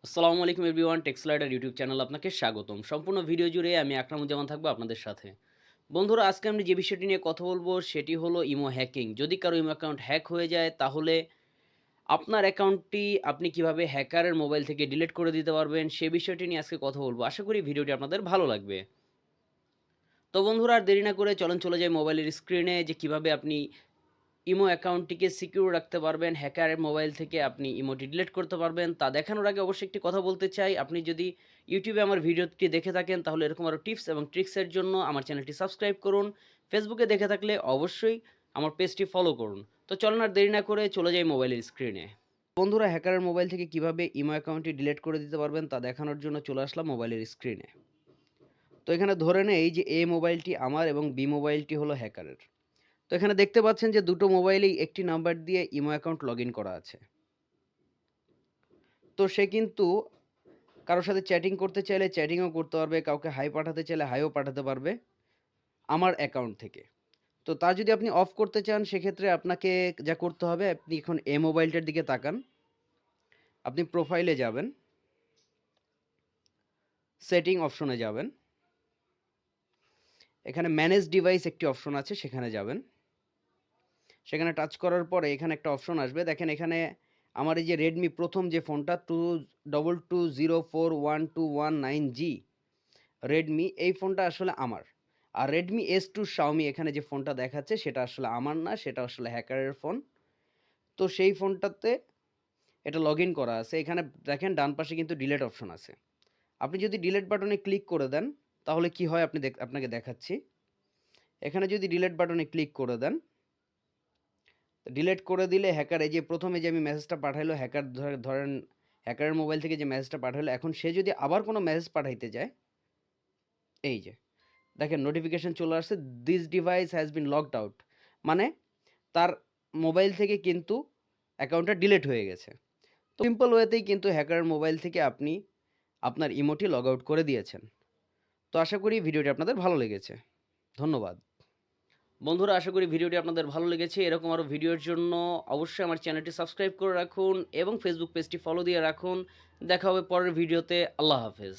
আসসালামু আলাইকুম everyone, টেক্সলাইডার YouTube channel আপনাকে স্বাগতম। সম্পূর্ণ ভিডিও জুড়ে আমি আকরামুজ্জামান থাকবো আপনাদের সাথে। বন্ধুরা, আজকে আমি যে বিষয়টি নিয়ে কথা বলবো সেটি হলো ইমো হ্যাকিং। যদি কারো ইমো অ্যাকাউন্ট হ্যাক হয়ে যায় তাহলে আপনার অ্যাকাউন্টটি আপনি কিভাবে হ্যাকারের মোবাইল থেকে ডিলিট করে দিতে পারবেন সে বিষয়টি নিয়ে আজকে কথা বলবো। আশা করি ভিডিওটি আপনাদের ভালো লাগবে। তো বন্ধুরা, আর দেরি না করে চলুন চলে যাই মোবাইলের স্ক্রিনে যে কিভাবে আপনি ইমো অ্যাকাউন্টটিকে সিকিউর রাখতে পারবেন, হ্যাকারের মোবাইল থেকে আপনি ইমোটি ডিলিট করতে পারবেন। তা দেখানোর আগে অবশ্যই একটি কথা বলতে চাই, আপনি যদি ইউটিউবে আমার ভিডিওটি দেখে থাকেন তাহলে এরকম আরও টিপস এবং ট্রিক্সের জন্য আমার চ্যানেলটি সাবস্ক্রাইব করুন। ফেসবুকে দেখে থাকলে অবশ্যই আমার পেজটি ফলো করুন। তো চলুন আর দেরি না করে চলে যাই মোবাইলের স্ক্রিনে। বন্ধুরা, হ্যাকারের মোবাইল থেকে কিভাবে ইমো অ্যাকাউন্টটি ডিলিট করে দিতে পারবেন তা দেখানোর জন্য চলে আসলাম মোবাইলের স্ক্রিনে। তো এখানে ধরে নেই যে এ মোবাইলটি আমার এবং বি মোবাইলটি হলো হ্যাকারের। তো এখানে দেখতে পাচ্ছেন যে দুটো মোবাইলেই একটি নাম্বার দিয়ে ইমো অ্যাকাউন্ট লগইন করা আছে। তো সে কিন্তু কারো সাথে চ্যাটিং করতে চাইলে চ্যাটিংও করতে পারবে, কাউকে হাই পাঠাতে চাইলে হাইও পাঠাতে পারবে আমার অ্যাকাউন্ট থেকে। তো তা যদি আপনি অফ করতে চান সেক্ষেত্রে আপনাকে যা করতে হবে, আপনি এখন এ মোবাইলটার দিকে তাকান। আপনি প্রোফাইলে যাবেন, সেটিং অপশনে যাবেন। এখানে ম্যানেজ ডিভাইস একটি অপশন আছে, সেখানে যাবেন। সেখানে টাচ করার পরে এখানে একটা অপশন আসবে। দেখেন এখানে আমার এই যে রেডমি প্রথম যে ফোনটা 2220412119G রেডমি, এই ফোনটা আসলে আমার। আর রেডমি S2 শাওমি এখানে যে ফোনটা দেখাচ্ছে সেটা আসলে আমার না, সেটা আসলে হ্যাকারের ফোন। তো সেই ফোনটাতে এটা লগ ইন করা আছে। এখানে দেখেন ডান পাশে কিন্তু ডিলেট অপশন আছে। আপনি যদি ডিলেট বাটনে ক্লিক করে দেন তাহলে কি হয় আপনাকে দেখাচ্ছি। এখানে যদি ডিলেট বাটনে ক্লিক করে দেন, ডিলিট করে দিলে হ্যাকার এই যে প্রথমে যে আমি মেসেজটা পাঠাইলো, হ্যাকার ধরেন হ্যাকারের মোবাইল থেকে যে মেসেজটা পাঠাইলো, এখন সে যদি আবার কোনো মেসেজ পাঠাইতে যায়, এই যে দেখেন নোটিফিকেশন চলে আসছে, this device has been logged out. মানে তার মোবাইল থেকে কিন্তু অ্যাকাউন্টটা ডিলিট হয়ে গেছে। তো সিম্পল ওয়েতেই কিন্তু হ্যাকারের মোবাইল থেকে আপনি আপনার ইমোটি লগ আউট করে দিয়েছেন। তো আশা করি ভিডিওটি আপনাদের ভালো লেগেছে। ধন্যবাদ। বন্ধুরা, আশা করি ভিডিওটি আপনাদের ভালো লেগেছে। এরকম আরও ভিডিওর জন্য অবশ্যই আমার চ্যানেলটি সাবস্ক্রাইব করে রাখুন এবং ফেসবুক পেজটি ফলো দিয়ে রাখুন। দেখা হবে পরের ভিডিওতে। আল্লাহ হাফেজ।